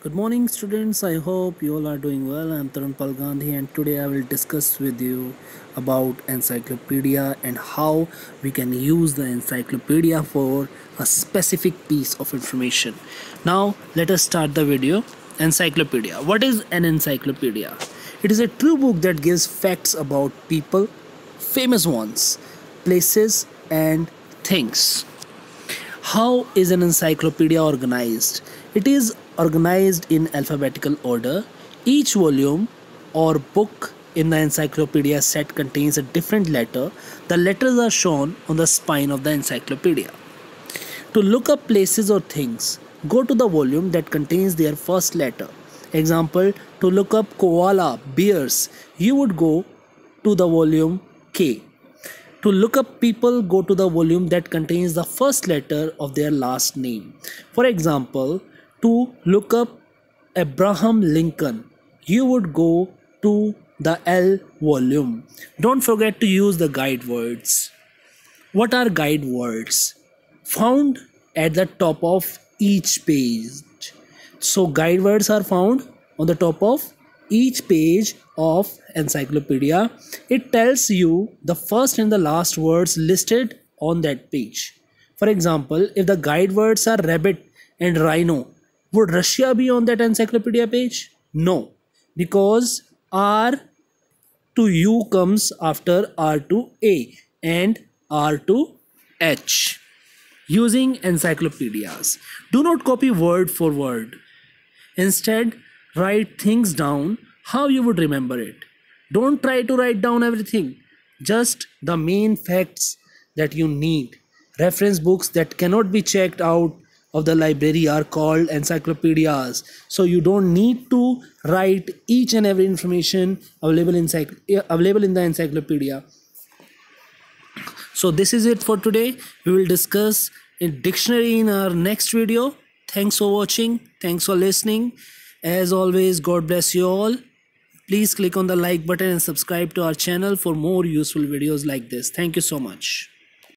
Good morning students, I hope you all are doing well. I am TARUNPAL Gandhi and today I will discuss with you about encyclopedia and how we can use the encyclopedia for a specific piece of information. Now let us start the video. Encyclopedia. What is an encyclopedia? It is a true book that gives facts about people, famous ones, places and things. How is an encyclopedia organized? It is organized in alphabetical order. Each volume or book in the encyclopedia set contains a different letter. The letters are shown on the spine of the encyclopedia. To look up places or things, go to the volume that contains their first letter. Example, to look up koala, bears, you would go to the volume K. To look up people, go to the volume that contains the first letter of their last name. For example, to look up Abraham Lincoln, you would go to the L volume. Don't forget to use the guide words. What are guide words? Found at the top of each page. So guide words are found on the top of each page of encyclopedia. It tells you the first and the last words listed on that page. For example, if the guide words are rabbit and rhino, would Russia be on that encyclopedia page? No, because R to U comes after R to A and R to H. Using encyclopedias, do not copy word for word. Instead, write things down how you would remember it. Don't try to write down everything, just the main facts that you need. Reference books that cannot be checked out of the library are called encyclopedias. So you don't need to write each and every information available in the encyclopedia. So this is it for today. We will discuss a dictionary in our next video. Thanks for watching. Thanks for listening. As always, God bless you all. Please click on the like button and subscribe to our channel for more useful videos like this. Thank you so much.